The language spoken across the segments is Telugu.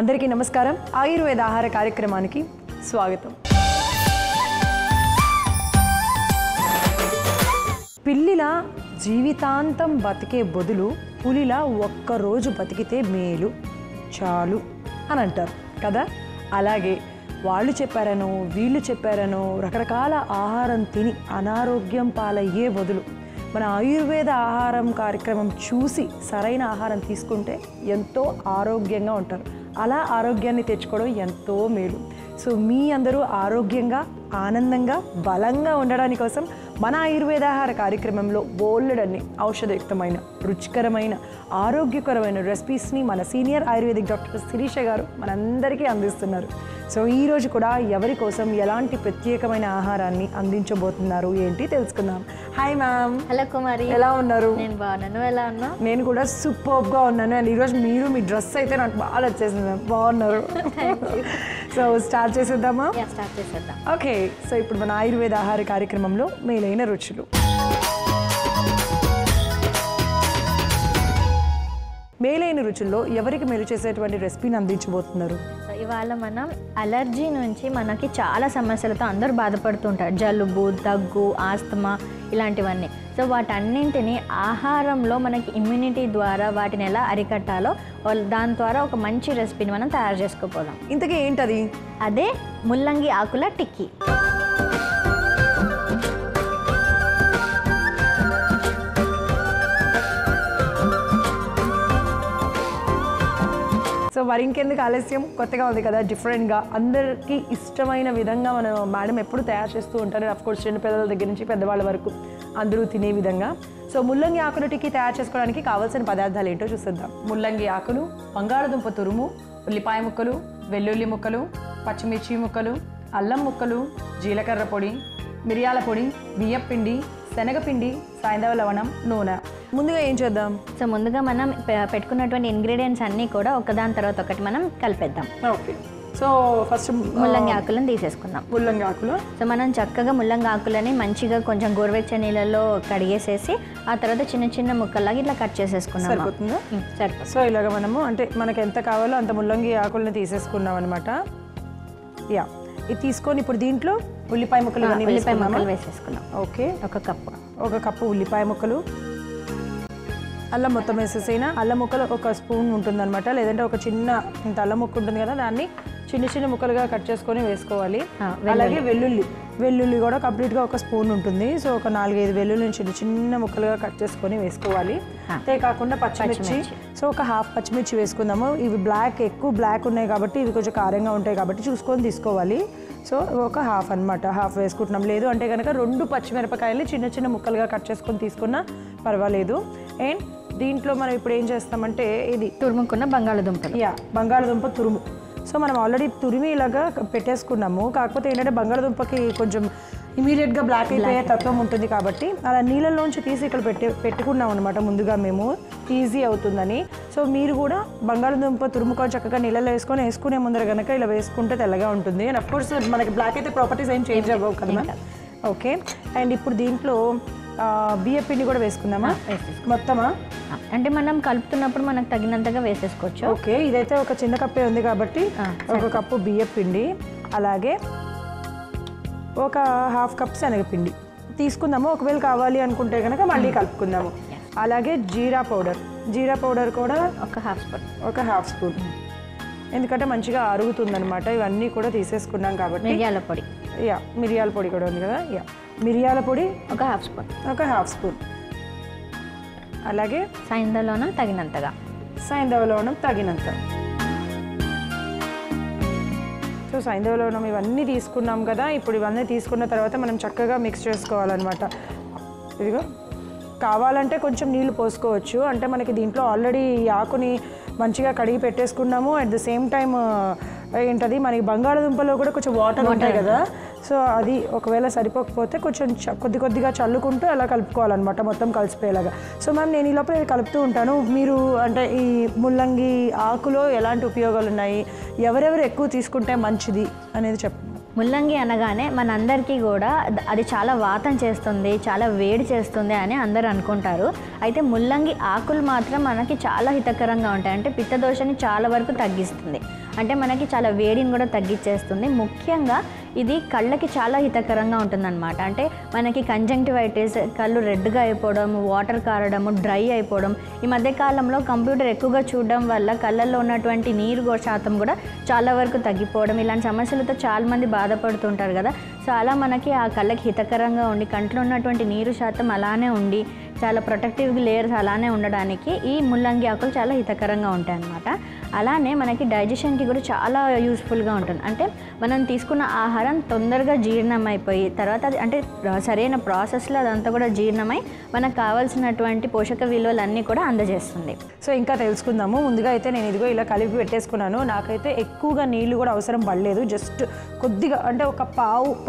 అందరికీ నమస్కారం. ఆయుర్వేద ఆహార కార్యక్రమానికి స్వాగతం. పిల్లిలా జీవితాంతం బతికే బదులు పులిలా ఒక్కరోజు బతికితే మేలు చాలు అని అంటారు కదా. అలాగే వాళ్ళు చెప్పారనో వీళ్ళు చెప్పారనో రకరకాల ఆహారం తిని అనారోగ్యం పాలయ్యే బదులు మన ఆయుర్వేద ఆహారం కార్యక్రమం చూసి సరైన ఆహారం తీసుకుంటే ఎంతో ఆరోగ్యంగా ఉంటారు. అలా ఆరోగ్యాన్ని తెచ్చుకోవడం ఎంతో మేలు. సో మీ అందరూ ఆరోగ్యంగా ఆనందంగా బలంగా ఉండడానికి కోసం మన ఆయుర్వేద ఆహార కార్యక్రమంలో బోలెడన్ని ఔషధయుక్తమైన రుచికరమైన ఆరోగ్యకరమైన రెసిపీస్ని మన సీనియర్ ఆయుర్వేదిక్ డాక్టర్ శిరీష గారు మనందరికీ అందిస్తున్నారు. సో ఈరోజు కూడా ఎవరి కోసం ఎలాంటి ప్రత్యేకమైన ఆహారాన్ని అందించబోతున్నారు ఏంటి తెలుసుకుందాం. Hi ma'am. హలో కుమారి, ఎలా ఉన్నారు? నేను బాగున్నాను. ఎలా ఉన్నా? నేను కూడా సూపర్గా ఉన్నాను. అండ్ ఈరోజు మీరు మీ డ్రెస్ అయితే నాకు బాగా వచ్చేసింది మ్యామ్, బాగున్నారు. సో స్టార్ట్ చేసేద్దామా? స్టార్ట్ చేసేద్దాం. ఓకే, సో ఇప్పుడు మన ఆయుర్వేద ఆహార కార్యక్రమంలో మేలైన రుచులు. మేలైన రుచుల్లో ఎవరికి మేలు చేసేటువంటి రెసిపీని అందించబోతున్నారు? ఇవాళ మనం అలర్జీ నుంచి మనకి చాలా సమస్యలతో అందరూ బాధపడుతుంటారు. జలుబు, దగ్గు, ఆస్తమా ఇలాంటివన్నీ. సో వాటన్నింటినీ ఆహారంలో మనకి ఇమ్యూనిటీ ద్వారా వాటిని ఎలా అరికట్టాలో దాని ద్వారా ఒక మంచి రెసిపీని మనం తయారు చేసుకోపోదాం. ఇంతకీ ఏంటది? అదే ముల్లంగి ఆకుల టిక్కీ. సో మరి ఇంకెందుకు ఆలస్యం, కొత్తగా ఉంది కదా, డిఫరెంట్గా అందరికీ ఇష్టమైన విధంగా మనం మేడం ఎప్పుడు తయారు చేస్తూ ఉంటారు. అఫ్కోర్స్ చిన్నపిల్లల దగ్గర నుంచి పెద్దవాళ్ళ వరకు అందరూ తినే విధంగా. సో ముల్లంగి ఆకుల టిక్కీ తయారు చేసుకోవడానికి కావాల్సిన పదార్థాలు ఏంటో చూసేద్దాం. ముల్లంగి ఆకులు, బంగాళదుంప తురుము, ఉల్లిపాయ ముక్కలు, వెల్లుల్లి ముక్కలు, పచ్చిమిర్చి ముక్కలు, అల్లం ముక్కలు, జీలకర్ర పొడి, మిరియాల పొడి, బియ్యపిండి, శనగపిండి, సాయంత్రం లవణం, నూనె. ముందుగా ఏం చేద్దాం? సో ముందుగా మనం పెట్టుకున్నటువంటి ఇంగ్రీడియంట్స్ అన్నీ కూడా ఒకదాని తర్వాత ఒకటి మనం కలిపేద్దాం. ఓకే, సో ఫస్ట్ ముల్లంగి ఆకులను తీసేసుకుందాం. ముల్లంగి ఆకులు సో మనం చక్కగా ముల్లంగి ఆకులని మంచిగా కొంచెం గోరువెచ్చని నీళ్ళలో కడిగేసేసి ఆ తర్వాత చిన్న చిన్న ముక్కల్లాగా ఇట్లా కట్ చేసేసుకున్నాం. సరిపోతుందా? సరిపోతుంది. సో ఇలాగ మనము అంటే మనకి ఎంత కావాలో అంత ముల్లంగి ఆకుల్ని తీసేసుకున్నాం అనమాట. యా, ఇది తీసుకొని ఇప్పుడు దీంట్లో ఉల్లిపాయ ముక్కలు వేసేసుకున్నాం. ఓకే, ఒక కప్పు ఉల్లిపాయ ముక్కలు, అల్లం మొత్తం వేసేసైనా అల్లం ముక్కలు ఒక స్పూన్ ఉంటుందన్నమాట. లేదంటే ఒక చిన్న ఇంత అల్లం ముక్క ఉంటుంది కదా, దాన్ని చిన్న చిన్న ముక్కలుగా కట్ చేసుకొని వేసుకోవాలి. అలాగే వెల్లుల్లి కూడా కంప్లీట్గా ఒక స్పూన్ ఉంటుంది. సో ఒక 4-5 వెల్లుల్లిని చిన్న చిన్న ముక్కలుగా కట్ చేసుకొని వేసుకోవాలి. అంతే కాకుండా పచ్చిమిర్చి, సో ఒక హాఫ్ పచ్చిమిర్చి వేసుకుందాము. ఇవి ఎక్కువ బ్లాక్ ఉన్నాయి కాబట్టి ఇవి కొంచెం కారంగా ఉంటాయి కాబట్టి చూసుకొని తీసుకోవాలి. సో ఒక హాఫ్ అనమాట, హాఫ్ వేసుకుంటున్నాం. లేదు అంటే కనుక 2 పచ్చిమిరపకాయలు చిన్న చిన్న ముక్కలుగా కట్ చేసుకొని తీసుకున్నా పర్వాలేదు. అండ్ దీంట్లో మనం ఇప్పుడు ఏం చేస్తామంటే ఇది తురుముకున్న బంగాళదుంప తురుము. సో మనం ఆల్రెడీ తురిమి ఇలాగా పెట్టేసుకున్నాము. కాకపోతే ఏంటంటే బంగాళదుంపకి కొంచెం ఇమీడియట్గా బ్లాక్ అయిపోయే తత్వం ఉంటుంది కాబట్టి అలా నీళ్ళలోంచి తీసి ఇక్కడ పెట్టుకున్నాం అనమాట ముందుగా మేము, ఈజీ అవుతుందని. సో మీరు కూడా బంగాళదుంప తురుముకొని చక్కగా నీళ్ళలో వేసుకునే ముందర కనుక ఇలా వేసుకుంటే తెల్లగా ఉంటుంది. అండ్ అఫ్కోర్స్ మనకి బ్లాక్ అయితే ప్రాపర్టీస్ ఏం చేంజ్ అవ్వవు కదా. ఓకే, అండ్ ఇప్పుడు దీంట్లో బియ్య పిండి కూడా వేసుకుందామా? మొత్తమా అంటే మనం కలుపుతున్నప్పుడు మనకు తగినంతగా వేసేసుకోవచ్చు. ఓకే, ఇదైతే ఒక చిన్న కప్పే ఉంది కాబట్టి ఒక కప్పు బియ్య పిండి, అలాగే ఒక హాఫ్ కప్ శనగపిండి తీసుకుందాము. ఒకవేళ కావాలి అనుకుంటే కనుక మళ్ళీ కలుపుకుందాము. అలాగే జీరా పౌడర్ కూడా ఒక హాఫ్ స్పూన్, ఎందుకంటే మంచిగా అరుగుతుందనమాట. ఇవన్నీ కూడా తీసేసుకున్నాం కాబట్టి. మిరియాల పొడి కూడా ఉంది కదా. మిరియాల పొడి ఒక హాఫ్ స్పూన్, అలాగే సాయంత్రం లవణం తగినంత. సో సాయంత్రం లవణం ఇవన్నీ తీసుకున్నాం కదా. ఇప్పుడు ఇవన్నీ తీసుకున్న తర్వాత మనం చక్కగా మిక్స్ చేసుకోవాలన్నమాట. ఇదిగో కావాలంటే కొంచెం నీళ్ళు పోసుకోవచ్చు. అంటే మనకి దీంట్లో ఆల్రెడీ ఈ ఆకుని మంచిగా కడిగి పెట్టేసుకున్నాము. అట్ ద సేమ్ టైం ఏంటది మనకి బంగాళదుంపలో కూడా కొంచెం వాటర్ ఉంటాయి కదా. సో అది ఒకవేళ సరిపోకపోతే కొంచెం కొద్దిగా చల్లుకుంటూ అలా కలుపుకోవాలన్నమాట, మొత్తం కలిసిపోయేలాగా. సో మ్యామ్ నేను ఈ లోపల ఇది కలుపుతూ ఉంటాను. మీరు అంటే ఈ ముల్లంగి ఆకులో ఎలాంటి ఉపయోగాలు ఉన్నాయి, ఎవరెవరు ఎక్కువ తీసుకుంటే మంచిది అనేది చెప్పండి. ముల్లంగి అనగానే మనందరికీ కూడా అది చాలా వాతం చేస్తుంది, చాలా వేడి చేస్తుంది అని అందరూ అనుకుంటారు. అయితే ముల్లంగి ఆకులు మాత్రం మనకి చాలా హితకరంగా ఉంటాయి. అంటే పిత్తదోషని చాలా వరకు తగ్గిస్తుంది. అంటే మనకి చాలా వేడిని కూడా తగ్గించేస్తుంది. ముఖ్యంగా ఇది కళ్ళకి చాలా హితకరంగా ఉంటుందన్నమాట. అంటే మనకి కంజంక్టివైటిస్, కళ్ళు రెడ్గా అయిపోవడం, వాటర్ కారడము, డ్రై అయిపోవడం, ఈ మధ్యకాలంలో కంప్యూటర్ ఎక్కువగా చూడడం వల్ల కళ్ళల్లో ఉన్నటువంటి నీరు శాతం కూడా చాలా వరకు తగ్గిపోవడం, ఇలాంటి సమస్యలతో చాలామంది బాధపడుతుంటారు కదా. సో అలా మనకి ఆ కళ్ళకి హితకరంగా ఉండి కంట్లో ఉన్నటువంటి నీరు శాతం అలానే ఉండి చాలా ప్రొటెక్టివ్ లేయర్స్ అలానే ఉండడానికి ఈ ముల్లంగి ఆకులు చాలా హితకరంగా ఉంటాయి అన్నమాట. అలానే మనకి డైజెషన్కి కూడా చాలా యూస్ఫుల్గా ఉంటుంది. అంటే మనం తీసుకున్న ఆహారం తొందరగా జీర్ణం అయిపోయి తర్వాత అది అంటే సరైన ప్రాసెస్లో అదంతా కూడా జీర్ణమై మనకు కావాల్సినటువంటి పోషక విలువలన్నీ కూడా అందజేస్తుంది. సో ఇంకా తెలుసుకుందాము. ముందుగా అయితే నేను ఇదిగో ఇలా కలిపి పెట్టేసుకున్నాను. నాకైతే ఎక్కువగా నీళ్లు కూడా అవసరం పడలేదు. జస్ట్ కొద్దిగా అంటే ఒక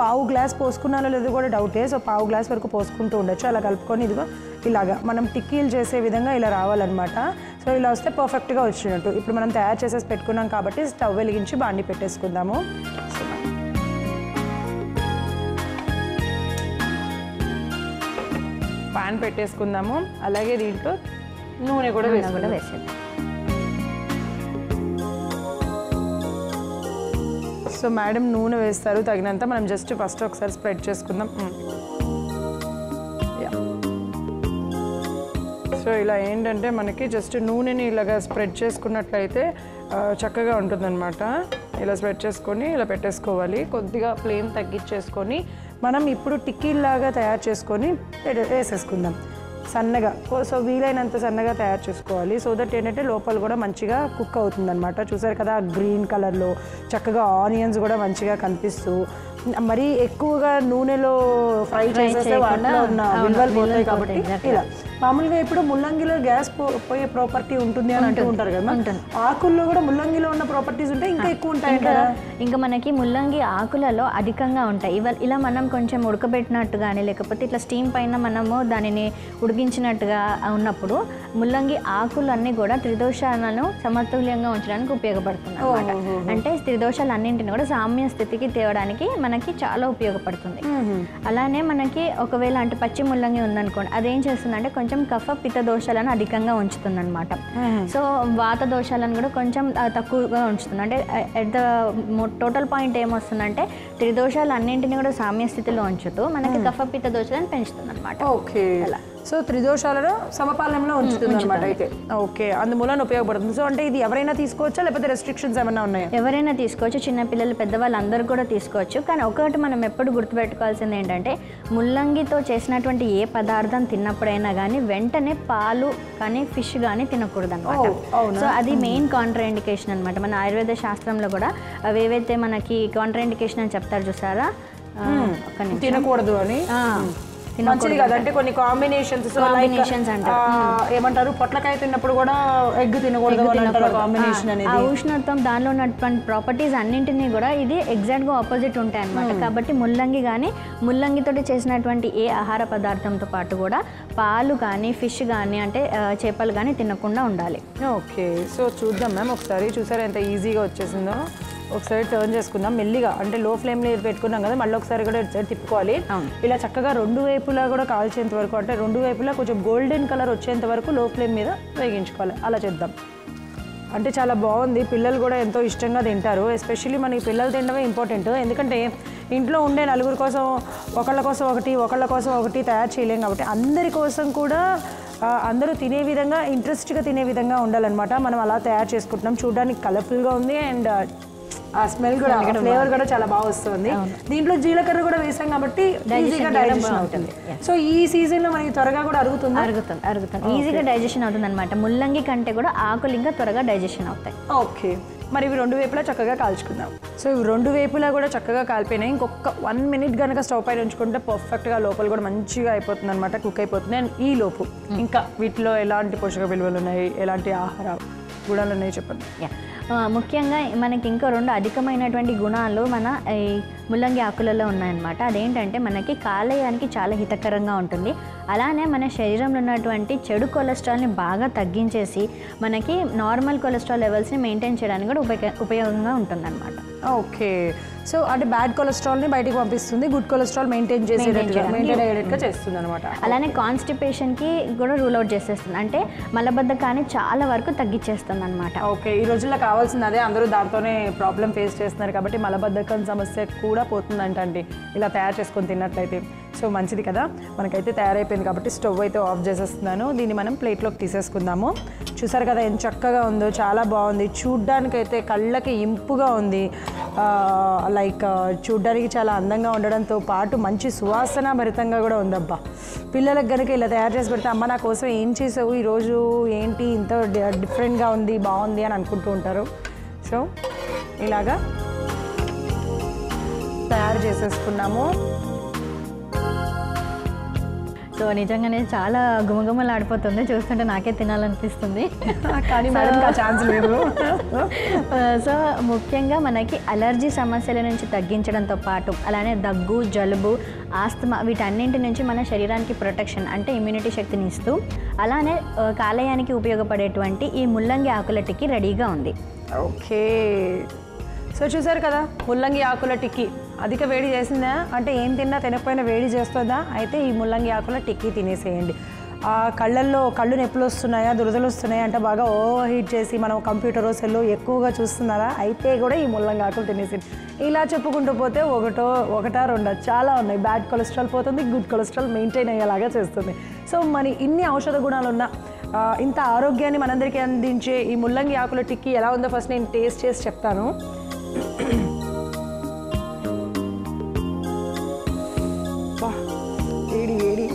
పావు గ్లాస్ పోసుకున్నానో లేదో కూడా డౌటే. సో పావు గ్లాస్ వరకు పోసుకుంటూ ఉండొచ్చు. అలా కలుపుకొని ఇదిగో ఇలాగా మనం టిక్కీలు చేసే విధంగా ఇలా రావాలన్నమాట. సో ఇలా వస్తే పర్ఫెక్ట్గా వచ్చినట్టు. ఇప్పుడు మనం తయారు చేసేసి పెట్టుకున్నాం కాబట్టి స్టవ్ వెలిగించి బాండి పెట్టేసుకుందాము. పాన్ పెట్టేసుకుందాము. అలాగే దీంట్లో నూనె కూడా వేసేద్దాం. సో మేడం నూనె వేస్తారు తగినంత. మనం జస్ట్ ఫస్ట్ ఒకసారి స్ప్రెడ్ చేసుకుందాం. సో ఇలా ఏంటంటే మనకి జస్ట్ నూనెని ఇలాగా స్ప్రెడ్ చేసుకున్నట్లయితే చక్కగా ఉంటుందన్నమాట. ఇలా స్ప్రెడ్ చేసుకొని ఇలా పెట్టేసుకోవాలి. కొద్దిగా ఫ్లేమ్ తగ్గించేసుకొని మనం ఇప్పుడు టిక్కీల్లాగా తయారు చేసుకొని వేసేసుకుందాం సన్నగా. సో వీలైనంత సన్నగా తయారు చేసుకోవాలి. సో దట్ ఏంటంటే లోపల కూడా మంచిగా కుక్ అవుతుందన్నమాట. చూసారు కదా గ్రీన్ కలర్లో చక్కగా ఆనియన్స్ కూడా మంచిగా కనిపిస్తూ, మరీ ఎక్కువగా నూనెలో ఫ్రై చేసేస్తే వాటిలో ఉన్న విలువలు పోతాయి కాబట్టి ఇలా. మామూలుగా ఇప్పుడు ముల్లంగిలో గ్యాస్ పోయే ప్రాపర్టీ ఉంటుంది అని అంటూ ఉంటారు కదా. ఆకుల్లో కూడా ముల్లంగిలో ఉన్న ప్రాపర్టీస్ ఉంటాయి, ఇంకా ఎక్కువ ఉంటాయి కదా. ఇంకా మనకి ముల్లంగి ఆకులలో అధికంగా ఉంటాయి. ఇలా మనం కొంచెం ఉడకబెట్టినట్టు కానీ లేకపోతే ఇట్లా స్టీమ్ పైన మనము దానిని ఉడికించినట్టుగా ఉన్నప్పుడు ముల్లంగి ఆకులు అన్నీ కూడా త్రిదోషాలను సమతుల్యంగా ఉంచడానికి ఉపయోగపడుతుంది అన్నమాట. అంటే త్రిదోషాలు అన్నింటిని కూడా సామ్య స్థితికి తేవడానికి మనకి చాలా ఉపయోగపడుతుంది. అలానే మనకి ఒకవేళ అంటే పచ్చి ముల్లంగి ఉందనుకోండి, అదేం చేస్తుందంటే కొంచెం కఫ పిత్త దోషాలను అధికంగా ఉంచుతుంది అనమాట. సో వాత దోషాలను కూడా కొంచెం తక్కువగా ఉంచుతుంది. అంటే ఎట్ ద టోటల్ పాయింట్ ఏమొస్తుందంటే త్రిదోషాలు అన్నింటినీ కూడా సామ్య స్థితిలో ఉంచుతూ మనకి కఫ పిత్త దోషాలను పెంచుతుంది అనమాట. ఓకే, సో త్రిదోషాలను సమపాలనలో ఉంచుతుంది అనమాట. అయితే ఓకే, అందుమూలన ఉపయోగపడుతుంది. సో అంటే ఇది ఎవరైనా తీసుకోవచ్చా లేకపోతే రెస్ట్రిక్షన్స్ ఏమైనా ఉన్నాయా? ఎవరైనా తీసుకోవచ్చు, చిన్నపిల్లలు పెద్దవాళ్ళు అందరూ కూడా తీసుకోవచ్చు. కానీ ఒకటి మనం ఎప్పుడు గుర్తుపెట్టుకోవాల్సింది ఏంటంటే ముల్లంగితో చేసినటువంటి ఏ పదార్థం తిన్నప్పుడైనా కానీ వెంటనే పాలు కానీ ఫిష్ కానీ తినకూడదు అనమాట. సో అది మెయిన్ కాంట్రాఇండికేషన్ అనమాట. మన ఆయుర్వేద శాస్త్రంలో కూడా అవి ఏవైతే మనకి కాంట్రాఇండికేషన్ అని చెప్తారు చూసారా, తినకూడదు అని మంచిది కదా. అంటే కొన్ని కాంబినేషన్స్ ఏమంటారు, పొట్లకాయ తిన్నప్పుడు కూడా ఎగ్ తినకూడదు కాంబినేషన్ అనేది. ఆ ఉష్ణత్వం దానిలో ఉన్నటువంటి ప్రాపర్టీస్ అన్నింటినీ కూడా ఇది ఎగ్జాక్ట్గా ఆపోజిట్ ఉంటాయి అనమాట. కాబట్టి ముల్లంగి కానీ ముల్లంగితోటి చేసినటువంటి ఏ ఆహార పదార్థంతో పాటు కూడా పాలు కానీ ఫిష్ కానీ అంటే చేపలు కానీ తినకుండా ఉండాలి. ఓకే, సో చూద్దాం మ్యామ్ ఒకసారి. చూసారా ఎంత ఈజీగా వచ్చేసిందో. ఒకసారి టర్న్ చేసుకుందాం మెల్లిగా. అంటే లో ఫ్లేమ్లో పెట్టుకున్నాం కదా, మళ్ళీ ఒకసారి కూడా తిప్పుకోవాలి. ఇలా చక్కగా రెండు వైపులా కూడా కాల్చేంత వరకు, అంటే రెండు వైపులా కొంచెం గోల్డెన్ కలర్ వచ్చేంత వరకు లో ఫ్లేమ్ మీద వేగించుకోవాలి. అలా చేద్దాం. అంటే చాలా బాగుంది. పిల్లలు కూడా ఎంతో ఇష్టంగా తింటారు. ఎస్పెషల్లీ మనకి పిల్లలు తినడమే ఇంపార్టెంట్. ఎందుకంటే ఇంట్లో ఉండే నలుగురు కోసం ఒకళ్ళ కోసం ఒకటి తయారు చేయలేం కాబట్టి అందరి కోసం కూడా అందరూ తినే విధంగా ఇంట్రెస్ట్గా తినే విధంగా ఉండాలన్నమాట. మనం అలా తయారు చేసుకుంటున్నాం. చూడడానికి కలర్ఫుల్గా ఉంది అండ్ ఆ స్మెల్ కూడా ఫ్లేవర్ కూడా చాలా బాగా వస్తుంది. దీంట్లో జీలకర్ర కూడా వేసాం కాబట్టి ఈజీగా డైజెషన్ అవుతుంది. సో ఈ సీజన్లో మనకి త్వరగా కూడా అరుగుతుంది ఈజీగా డైజెషన్ అవుతుంది అనమాట. ముల్లంగి కంటే కూడా ఆకులు ఇంకా త్వరగా డైజెషన్ అవుతాయి. ఓకే, మరి ఇవి రెండు వైపులా చక్కగా కాల్చుకుందాం. సో ఇవి రెండు వైపులా కూడా చక్కగా కాలిపోయినాయి. ఇంకొక 1 minute కనుక స్టవ్ పైన ఉంచుకుంటే పర్ఫెక్ట్గా లోపల కూడా మంచిగా అయిపోతుంది అనమాట, కుక్ అయిపోతుంది. అండ్ ఈ లోపు ఇంకా వీటిలో ఎలాంటి పోషక విలువలు ఉన్నాయి, ఎలాంటి ఆహార గుణాలు ఉన్నాయి చెప్పండి. ముఖ్యంగా మనకి ఇంకా 2 అధికమైనటువంటి గుణాలు మన ఈ ముల్లంగి ఆకులలో ఉన్నాయన్నమాట. అదేంటంటే మనకి కాలేయానికి చాలా హితకరంగా ఉంటుంది. అలానే మన శరీరంలో ఉన్నటువంటి చెడు కొలెస్ట్రాల్ని బాగా తగ్గించేసి మనకి నార్మల్ కొలెస్ట్రాల్ లెవెల్స్ని మెయింటైన్ చేయడానికి కూడా ఉపయోగంగా ఉంటుందన్నమాట. ఓకే, సో అంటే బ్యాడ్ కొలెస్ట్రాల్ని బయటికి పంపిస్తుంది, గుడ్ కొలెస్ట్రాల్ మెయింటైన్ అయ్యేటట్టుగా చేస్తుంది అనమాట. అలానే కాన్స్టిపేషన్కి కూడా రూల్ అవుట్ చేసేస్తుంది, అంటే మలబద్ధకాన్ని చాలా వరకు తగ్గించేస్తుంది అనమాట. ఓకే, ఈ రోజుల్లో కావాల్సింది అదే, అందరూ దాంతోనే ప్రాబ్లం ఫేస్ చేస్తున్నారు కాబట్టి మలబద్ధకం సమస్య కూడా పోతుందంటండి ఇలా తయారు చేసుకొని తిన్నట్లయితే. సో మంచిది కదా. మనకైతే తయారైపోయింది కాబట్టి స్టవ్ అయితే ఆఫ్ చేసేస్తున్నాను. దీన్ని మనం ప్లేట్లోకి తీసేసుకుందాము. చూసారు కదా ఎంత చక్కగా ఉందో, చాలా బాగుంది చూడ్డానికైతే, కళ్ళకి ఇంపుగా ఉంది. లైక్ చూడ్డానికి చాలా అందంగా ఉండడంతో పాటు మంచి సువాసన భరితంగా కూడా ఉందబ్బా. పిల్లలకు కనుక ఇలా తయారు చేసి పెడితే అమ్మ నా కోసం ఏం చేసావు ఈరోజు, ఏంటి ఇంత డిఫరెంట్గా ఉంది, బాగుంది అని అనుకుంటూ ఉంటారు. సో ఇలాగా తయారు చేసేసుకున్నాము. సో నిజంగానే చాలా గుమగుమలు ఆడిపోతుంది, చూస్తుంటే నాకే తినాలనిపిస్తుంది కానీ మేడం ఛాన్స్ లేదు. సో ముఖ్యంగా మనకి అలర్జీ సమస్యల నుంచి తగ్గించడంతో పాటు అలానే దగ్గు, జలుబు, ఆస్తమా వీటన్నింటి నుంచి మన శరీరానికి ప్రొటెక్షన్ అంటే ఇమ్యూనిటీ శక్తిని ఇస్తూ అలానే కాలేయానికి ఉపయోగపడేటువంటి ఈ ముల్లంగి ఆకుల టిక్కీ రెడీగా ఉంది. ఓకే, సో చూసారు కదా ముల్లంగి ఆకుల టిక్కీ. అధిక వేడి చేసిందా అంటే ఏం తిన్నా తినకపోయినా వేడి చేస్తుందా, అయితే ఈ ముల్లంగి ఆకుల టిక్కీ తినేసేయండి. కళ్ళు నొప్పులు వస్తున్నాయా, దురదలు వస్తున్నాయా అంటే బాగా ఓవర్ హీట్ చేసి మనం కంప్యూటర్ సెల్లో ఎక్కువగా చూస్తున్నారా, అయితే కూడా ఈ ముల్లంగి ఆకులు తినేసేయండి. ఇలా చెప్పుకుంటూ పోతే ఒకటా రెండా చాలా ఉన్నాయి. బ్యాడ్ కొలెస్ట్రాల్ పోతుంది, గుడ్ కొలెస్ట్రాల్ మెయింటైన్ అయ్యేలాగా చేస్తుంది. సో మరి ఇన్ని ఔషధ గుణాలు ఉన్న ఇంత ఆరోగ్యాన్ని మనందరికీ అందించే ఈ ముల్లంగి ఆకుల టిక్కీ ఎలా ఉందో ఫస్ట్ నేను టేస్ట్ చేసి చెప్తాను. వేడి వేడి,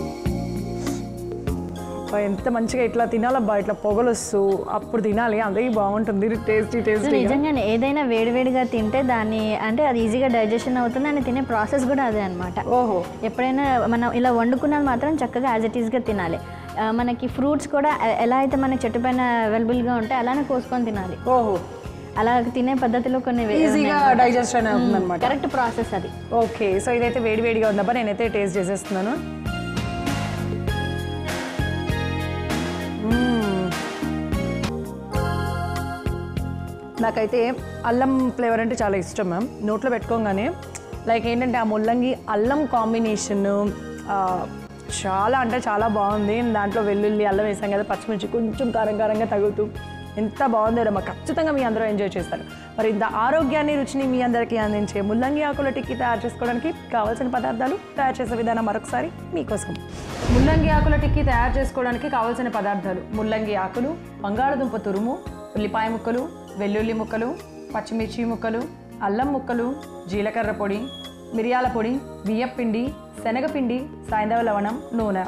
ఎంత మంచిగా ఇట్లా తినాలబ్బా, ఇట్లా పొగలొస్తూ అప్పుడు తినాలి, అందరికీ బాగుంటుంది. టేస్టీ నిజంగానే ఏదైనా వేడివేడిగా తింటే దాన్ని అంటే అది ఈజీగా డైజెషన్ అవుతుంది అని తినే ప్రాసెస్ కూడా అదే అనమాట. ఓహో, ఎప్పుడైనా మనం ఇలా వండుకున్నది మాత్రం చక్కగా యాజ్ ఇట్ ఈస్గా తినాలి. మనకి ఫ్రూట్స్ కూడా ఎలా అయితే మన చెట్టు పైన అవైలబుల్గా ఉంటాయి అలానే కోసుకొని తినాలి. ఓహో, అలా తినే పద్ధతిలో కొన్ని ఈజీగా డైజెషన్ అవుతుంది అనమాట. కరెక్ట్ ప్రాసెస్ అది. ఓకే, సో ఇదైతే వేడివేడిగా ఉందబ్బా, నేనైతే టేస్ట్ చేసేస్తున్నాను. నాకైతే అల్లం ఫ్లేవర్ అంటే చాలా ఇష్టం మ్యామ్. నోట్లో పెట్టుకోగానే లైక్ ఏంటంటే ఆ ముల్లంగి అల్లం కాంబినేషన్ చాలా అంటే చాలా బాగుంది. దాంట్లో వెల్లుల్లి అల్లం వేసాం కదా, పచ్చిమిర్చి కొంచెం కారంగా తగులుతూ ఎంత బాగుందో రమ్మ. ఖచ్చితంగా మీ అందరూ ఎంజాయ్ చేస్తారు. మరి ఇంత ఆరోగ్యాన్ని రుచిని మీ అందరికీ అందించే ముల్లంగి ఆకుల టిక్కీ తయారు చేసుకోవడానికి కావాల్సిన పదార్థాలు, తయారు చేసే విధానం మరొకసారి మీకోసం. ముల్లంగి ఆకుల టిక్కీ తయారు చేసుకోవడానికి కావాల్సిన పదార్థాలు: ముల్లంగి ఆకులు, బంగాళదుంప తురుము, ఉల్లిపాయ ముక్కలు, వెల్లుల్లి ముక్కలు, పచ్చిమిర్చి ముక్కలు, అల్లం ముక్కలు, జీలకర్ర పొడి, మిరియాల పొడి, బియ్యపిండి, శనగపిండి, సాయంత్రం లవణం, నూనె.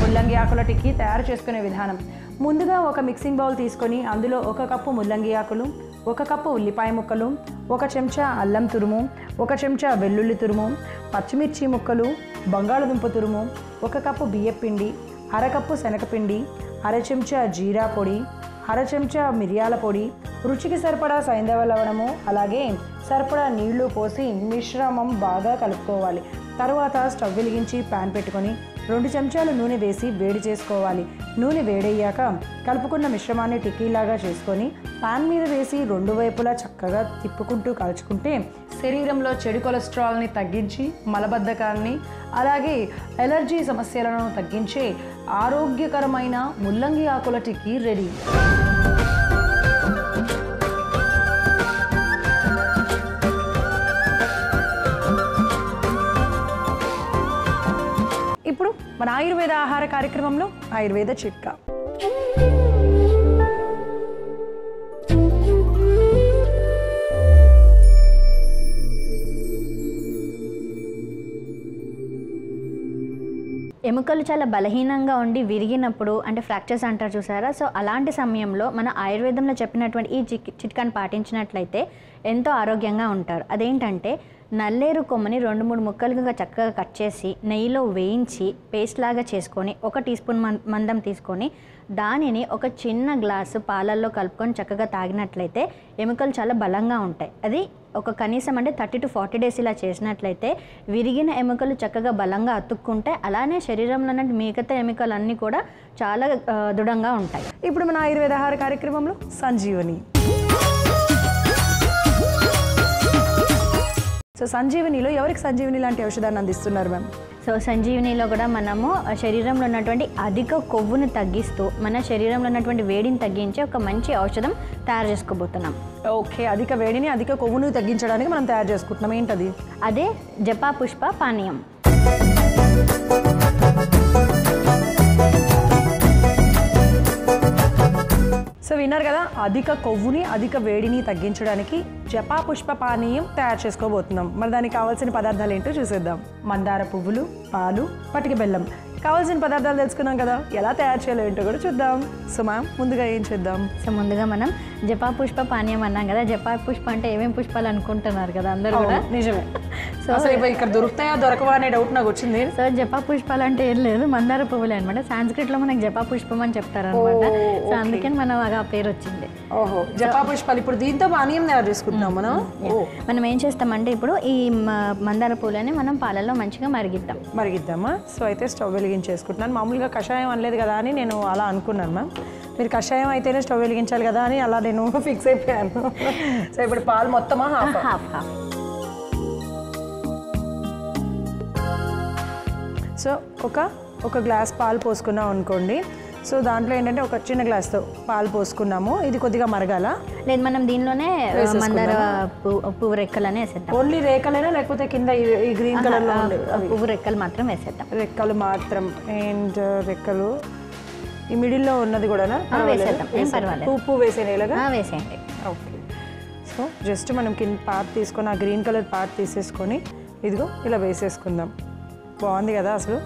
ముల్లంగి ఆకుల టిక్కీ తయారు చేసుకునే విధానం: ముందుగా ఒక మిక్సింగ్ బౌల్ తీసుకొని అందులో 1 కప్పు ముల్లంగి ఆకులు, 1 కప్పు ఉల్లిపాయ ముక్కలు, 1 చెంచా అల్లం తురుము, 1 చెంచా వెల్లుల్లి తురుము, పచ్చిమిర్చి ముక్కలు, బంగాళదుంప తురుము, 1 కప్పు బియ్యపిండి, 1/2 కప్పు శనగపిండి, 1/2 చెంచా జీరా పొడి, 1/2 చెంచా మిరియాల పొడి, రుచికి సరిపడా సైంధవ లవణము, అలాగే సరిపడా నీళ్లు పోసి మిశ్రమం బాగా కలుపుకోవాలి. తర్వాత స్టవ్ వెలిగించి ప్యాన్ పెట్టుకొని 2 చెంచాలు నూనె వేసి వేడి చేసుకోవాలి. నూనె వేడయ్యాక కలుపుకున్న మిశ్రమాన్ని టిక్కీలాగా చేసుకొని పాన్ మీద వేసి 2 వైపులా చక్కగా తిప్పుకుంటూ కాల్చుకుంటే శరీరంలో చెడు కొలెస్ట్రాల్ని తగ్గించి మలబద్ధకాన్ని అలాగే ఎలర్జీ సమస్యలను తగ్గించే ఆరోగ్యకరమైన ముల్లంగి ఆకుల టిక్కీ రెడీ. ఇప్పుడు మన ఆయుర్వేద ఆహార కార్యక్రమంలో ఆయుర్వేద చిట్కా. ఎముకలు చాలా బలహీనంగా ఉండి విరిగినప్పుడు అంటే ఫ్రాక్చర్స్ అంటారు చూసారా, సో అలాంటి సమయంలో మన ఆయుర్వేదంలో చెప్పినటువంటి ఈ చిట్కాను పాటించినట్లయితే ఎంతో ఆరోగ్యంగా ఉంటారు. అదేంటంటే నల్లేరు కొమ్మని 2-3 ముక్కలుగా చక్కగా కట్ చేసి నెయ్యిలో వేయించి పేస్ట్ లాగా చేసుకొని 1 టీ స్పూన్ మందం తీసుకొని దానిని ఒక చిన్న గ్లాసు పాలల్లో కలుపుకొని చక్కగా తాగినట్లయితే ఎముకలు చాలా బలంగా ఉంటాయి. అది ఒక కనీసం అంటే 30 to 40 days ఇలా చేసినట్లయితే విరిగిన ఎముకలు చక్కగా బలంగా అతుక్కుంటే అలానే శరీరంలో ఉన్న మిగతా ఎముకలు అన్నీ కూడా చాలా దృఢంగా ఉంటాయి. ఇప్పుడు మన ఆయుర్వేద ఆహార కార్యక్రమంలో సంజీవని. సో సంజీవినిలో ఎవరికి సంజీవిని లాంటి ఔషధాన్ని అందిస్తున్నారు మ్యామ్? సో సంజీవినిలో కూడా మనము శరీరంలో ఉన్నటువంటి అధిక కొవ్వును తగ్గిస్తూ మన శరీరంలో ఉన్నటువంటి వేడిని తగ్గించే ఒక మంచి ఔషధం తయారు చేసుకోబోతున్నాం. ఓకే, అధిక వేడిని అధిక కొవ్వును తగ్గించడానికి మనం తయారు చేసుకుంటున్నాం. ఏంటది? అదే జపా పుష్ప పానీయం. సో విన్నారు కదా, అధిక కొవ్వుని అధిక వేడిని తగ్గించడానికి జపా పుష్ప పానీయం తయారు చేసుకోబోతున్నాం. మరి దానికి కావాల్సిన పదార్థాలు ఏంటో చూసేద్దాం. మందార పువ్వులు, పాలు, పటిక బెల్లం. కావాల్సిన పదార్థాలు తెలుసుకున్నాం కదా, ఎలా తయారు చేయాలో ఏంటో కూడా చూద్దాం. సో మ్యామ్, ముందుగా ఏం చేద్దాం? సో ముందుగా మనం జపా పుష్ప పానీయం అన్నాం కదా. జపా పుష్ప అంటే ఏమేమి పుష్పాలు అనుకుంటున్నారు కదా అందరూ కూడా. నిజమే. సో అసలు ఇక్కడ దొరుకుతాయా దొరకవా అనే డౌట్ నాకు వచ్చింది. సో జపా పుష్పాలు అంటే ఏం లేదు, మందార పువ్వులే అనమాట. సాంస్క్రిట్లో మనకి జపా పుష్పం అని చెప్తారనమాట. సో అందుకని మనం ఆ పేరు వచ్చింది. ఓహో, జపా పుష్పాలు. ఇప్పుడు దీంతో పానీయం తయారు చేసుకుంటున్నాం మనం. మనం ఏం చేస్తామంటే ఇప్పుడు ఈ మందార పూలని మనం పాలల్లో మంచిగా మరిగిద్దామా? సో అయితే స్టవ్ వెలిగించేసుకుంటున్నాను. మామూలుగా కషాయం అనలేదు కదా అని నేను అలా అనుకున్నాను మ్యామ్. మీరు కషాయం అయితేనే స్టవ్ వెలిగించాలి కదా అని అలా నేను ఫిక్స్ అయిపోయాను. సో ఇప్పుడు పాలు మొత్తమా? హాఫ్. సో ఒక గ్లాస్ పాలు పోసుకున్నాం అనుకోండి. సో దాంట్లో ఏంటంటే ఒక చిన్న గ్లాస్తో పాలు పోసుకున్నాము. ఇది కొద్దిగా మరగాల. లేదు, మనం దీంట్లోనే మందార పువ్వు రెక్కలనే వేసేద్దాం. ఓన్లీ రేఖలేనా లేకపోతే కింద ఈ గ్రీన్ కలర్లో పువ్వు రెక్కలు మాత్రం వేసేద్దాం. రెక్కలు మాత్రం. అండ్ రెక్కలు ఈ మిడిల్లో ఉన్నది కూడా వేసేద్దాం, ఏం పర్వాలేదు. పువ్వు వేసేలాగా వేసేయండి. ఓకే. సో జస్ట్ మనం కింద పార్ట్ తీసుకొని ఆ గ్రీన్ కలర్ పార్ట్ తీసేసుకొని ఇదిగో ఇలా వేసేసుకుందాం. బాగుంది కదా, అసలు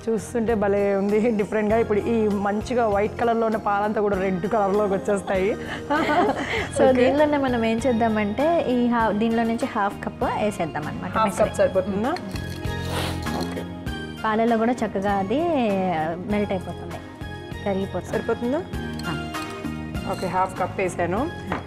చూస్తుంటే భలే ఉంది డిఫరెంట్గా. ఇప్పుడు ఈ మంచిగా వైట్ కలర్లో ఉన్న పాలంతా కూడా రెడ్ కలర్లోకి వచ్చేస్తాయి. సో దీనిలోనే మనం ఏం చేద్దామంటే దీనిలో నుంచి హాఫ్ కప్ వేసేద్దాం అనమాట. హాఫ్ కప్ సరిపోతుందా? ఓకే. పాలలో కూడా చక్కగా అది మెల్ట్ అయిపోతుంది, కరిగిపోతుంది. సరిపోతుందా? ఓకే, హాఫ్ కప్ వేసాను.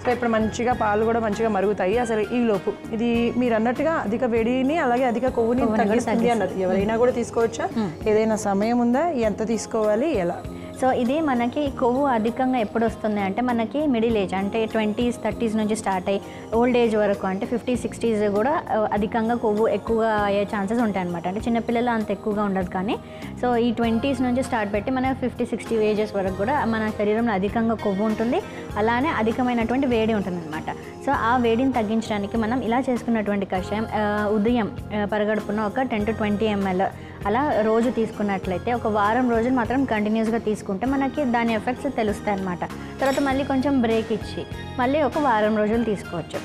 సో ఇప్పుడు మంచిగా పాలు కూడా మంచిగా మరుగుతాయి. అసలు ఈ లోపు ఇది మీరు అన్నట్టుగా అధిక వేడిని అలాగే అధిక కొవ్వుని తగ్గిస్తుంది అన్నారు. ఎవరైనా కూడా తీసుకోవచ్చా? ఏదైనా సమయం ఉందా? ఎంత తీసుకోవాలి, ఎలా? సో ఇది మనకి కొవ్వు అధికంగా ఎప్పుడు వస్తుంది అంటే మనకి మిడిల్ ఏజ్ అంటే 20s 30s నుంచి స్టార్ట్ అయ్యి ఓల్డ్ ఏజ్ వరకు అంటే 50s 60s కూడా అధికంగా కొవ్వు ఎక్కువగా అయ్యే ఛాన్సెస్ ఉంటాయి అనమాట. అంటే చిన్నపిల్లలు అంత ఎక్కువగా ఉండదు కానీ సో ఈ 20s నుంచి స్టార్ట్ పెట్టి మన 50-60 ఏజెస్ వరకు కూడా మన శరీరంలో అధికంగా కొవ్వు ఉంటుంది, అలానే అధికమైనటువంటి వేడి ఉంటుంది అనమాట. సో ఆ వేడిని తగ్గించడానికి మనం ఇలా చేసుకున్నటువంటి కషాయం ఉదయం పరగడుపున ఒక 10 to 20 ml అలా రోజు తీసుకున్నట్లయితే ఒక వారం రోజులు మాత్రం కంటిన్యూస్గా తీసుకుంటే మనకి దాని ఎఫెక్ట్స్ తెలుస్తాయి అనమాట. తర్వాత మళ్ళీ కొంచెం బ్రేక్ ఇచ్చి మళ్ళీ ఒక వారం రోజులు తీసుకోవచ్చు.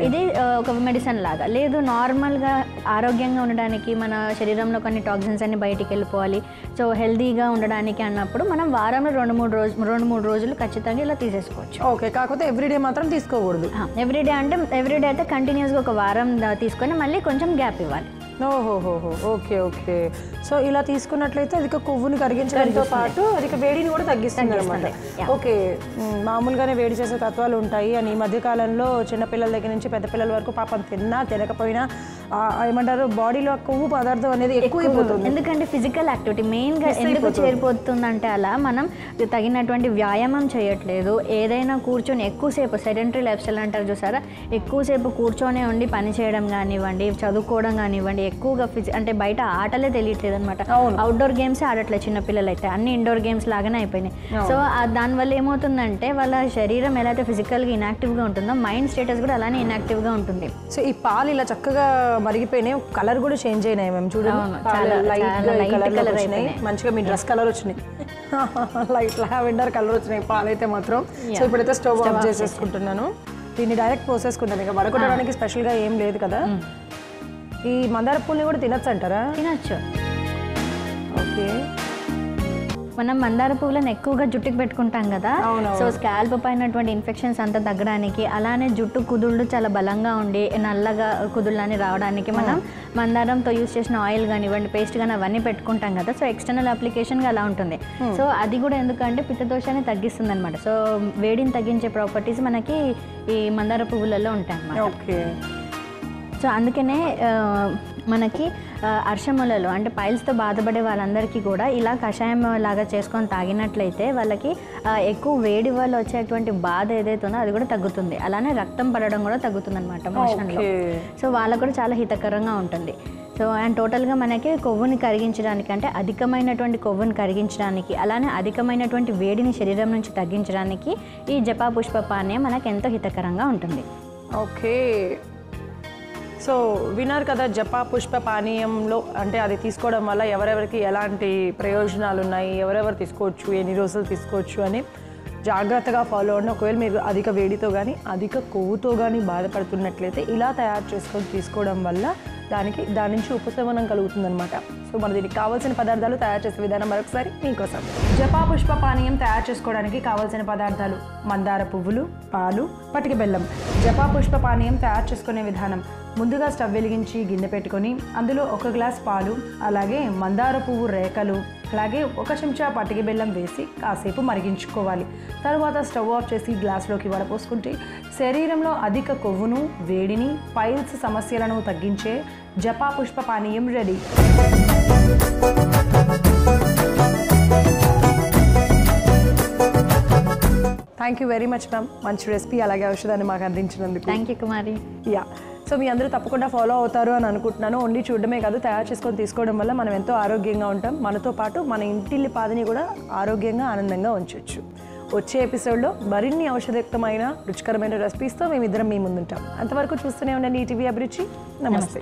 ఇది ఒక మెడిసిన్ లాగా. లేదు, నార్మల్గా ఆరోగ్యంగా ఉండడానికి మన శరీరంలో కొన్ని టాక్సిన్స్ అన్ని బయటికి వెళ్ళిపోవాలి, సో హెల్తీగా ఉండడానికి అన్నప్పుడు మనం వారంలో 2-3 రోజులు ఖచ్చితంగా ఇలా తీసేసుకోవచ్చు. ఓకే, కాకపోతే ఎవ్రీడే మాత్రం తీసుకోకూడదు. ఎవ్రీడే అంటే ఎవ్రీడే అయితే కంటిన్యూస్గా ఒక వారం తీసుకొని మళ్ళీ కొంచెం గ్యాప్ ఇవ్వాలి. ఓహోహోహో, ఓకే ఓకే. సో ఇలా తీసుకున్నట్లయితే అధిక కొవ్వుని కరిగించడంతో పాటు అధిక వేడిని కూడా తగ్గిస్తుంది అనమాట. ఓకే, మామూలుగానే వేడి చేసే తత్వాలు ఉంటాయి అని ఈ మధ్యకాలంలో చిన్నపిల్లల దగ్గర నుంచి పెద్ద పిల్లల వరకు పాపం తినకపోయినా ఏమంటారు బాడీలో కొవ్వు పదార్థం అనేది ఎక్కువైపోతుంది. ఎందుకంటే ఫిజికల్ యాక్టివిటీ మెయిన్గా ఎందుకు చేరిపోతుందంటే అలా మనం తగినటువంటి వ్యాయామం చేయట్లేదు. ఏదైనా కూర్చొని ఎక్కువసేపు సెడెంటరీ లైఫ్ స్టైల్ అంటారు చూసారా, ఎక్కువసేపు కూర్చొనే ఉండి పని చేయడం కానివ్వండి, చదువుకోవడం కానివ్వండి, ఎక్కువగా అంటే బయట ఆటలే తెలియట్లేదు అనమాట. అవుట్డోర్ గేమ్స్ ఆడట్లేదు చిన్నపిల్లలు అయితే, అన్ని ఇండోర్ గేమ్స్ లాగానే అయిపోయినాయి. సో దానివల్ల ఏమవుతుందంటే వాళ్ళ శరీరం ఎలా అయితే ఫిజికల్గా ఇన్యాక్టివ్గా ఉంటుందో మైండ్ స్టేటస్ కూడా అలానే ఇన్యాక్టివ్గా ఉంటుంది. సో ఈ పాలు ఇలా చక్కగా మరిగిపోయినాయి, కలర్ కూడా చేంజ్ అయినాయి మేము చూడండి. మంచిగా మీ డ్రెస్ కలర్ వచ్చినాయి, లైట్ లావెండర్ కలర్ వచ్చినాయి పాలైతే మాత్రం. సో ఇప్పుడైతే స్టవ్ ఆఫ్ చేసేసుకుంటున్నాను. దీన్ని డైరెక్ట్ పోసేసుకుంటాను, ఇక వడకొట్టడానికి స్పెషల్గా ఏం లేదు కదా. ఈ మందార పూలని కూడా తినచ్చు అంటారా? తినచ్చు. ఓకే, మనం మందార పువ్వులను ఎక్కువగా జుట్టుకు పెట్టుకుంటాం కదా, సో స్కాల్ప్ పైనటువంటి ఇన్ఫెక్షన్స్ అంతా తగ్గడానికి, అలానే జుట్టు కుదుళ్ళు చాలా బలంగా ఉండి నల్లగా కుదుళ్ళని రావడానికి మనం మందారంతో యూజ్ చేసిన ఆయిల్ కానివ్వండి, పేస్ట్ కానీ అవన్నీ పెట్టుకుంటాం కదా. సో ఎక్స్టర్నల్ అప్లికేషన్గా అలా ఉంటుంది. సో అది కూడా ఎందుకంటే పిత్తదోషాన్ని తగ్గిస్తుంది అనమాట. సో వేడిని తగ్గించే ప్రాపర్టీస్ మనకి ఈ మందార పువ్వులలో ఉంటాయి అన్నమాట. ఓకే. సో అందుకనే మనకి అర్షములలో అంటే పైల్స్తో బాధపడే వాళ్ళందరికీ కూడా ఇలా కషాయం లాగా చేసుకొని తాగినట్లయితే వాళ్ళకి ఎక్కువ వేడి వల్ల వచ్చేటువంటి బాధ ఏదైతే ఉందో అది కూడా తగ్గుతుంది. అలానే రక్తం పడడం కూడా తగ్గుతుంది అనమాట మోషన్లో. సో వాళ్ళకు కూడా చాలా హితకరంగా ఉంటుంది. సో అండ్ టోటల్గా మనకి కొవ్వుని కరిగించడానికి అంటే అధికమైనటువంటి కొవ్వుని కరిగించడానికి అలానే అధికమైనటువంటి వేడిని శరీరం నుంచి తగ్గించడానికి ఈ జపా పుష్ప పానీయం మనకు ఎంతో హితకరంగా ఉంటుంది. ఓకే, సో విన్నారు కదా జపా పుష్ప పానీయంలో అంటే అది తీసుకోవడం వల్ల ఎవరెవరికి ఎలాంటి ప్రయోజనాలు ఉన్నాయి, ఎవరెవరు తీసుకోవచ్చు, ఎన్ని రోజులు తీసుకోవచ్చు అని జాగ్రత్తగా ఫాలో అవ్వండి. ఒకవేళ మీరు అధిక వేడితో కానీ అధిక కొవ్వుతో కానీ బాధపడుతున్నట్లయితే ఇలా తయారు చేసుకొని తీసుకోవడం వల్ల దాని నుంచి ఉపశమనం కలుగుతుందన్నమాట. సో మన దీనికి కావాల్సిన పదార్థాలు తయారు చేసే విధానం మరొకసారి మీకోసం. జపా పుష్ప పానీయం తయారు చేసుకోవడానికి కావాల్సిన పదార్థాలు: మందార పువ్వులు, పాలు, పటిక బెల్లం. జపా పుష్ప పానీయం తయారు చేసుకునే విధానం: ముందుగా స్టవ్ వెలిగించి గిన్నె పెట్టుకొని అందులో 1 గ్లాస్ పాలు, అలాగే మందార పువ్వు రేకలు, అలాగే 1 చెంచా పటిక బెల్లం వేసి కాసేపు మరిగించుకోవాలి. తర్వాత స్టవ్ ఆఫ్ చేసి గ్లాస్లోకి వడపోసుకుంటే శరీరంలో అధిక కొవ్వును, వేడిని, పైల్స్ సమస్యలను తగ్గించే జపా పుష్ప పానీయం ready. Thank you very much ma'am, మంచి రెసిపీ అలాగే ఔషధాన్ని మాకు అందించినందుకు. Thank you Kumari. Yeah, so మీ అందరూ తప్పకుండా ఫాలో అవుతారు అని అనుకుంటున్నాను. ఓన్లీ చూడడమే కాదు, తయారు చేసుకొని తీసుకోవడం వల్ల మనం ఎంతో ఆరోగ్యంగా ఉంటాం. మనతో పాటు మన ఇంటిల్లి పాదిని కూడా ఆరోగ్యంగా ఆనందంగా ఉంచవచ్చు. వచ్చే ఎపిసోడ్లో మరిన్ని ఔషధయుక్తమైన రుచికరమైన రెసిపీస్తో మేమిద్దరం మీ ముందుంటాం. అంతవరకు చూస్తూనే ఉండండి ఈటీవీ అభిరుచి. నమస్తే.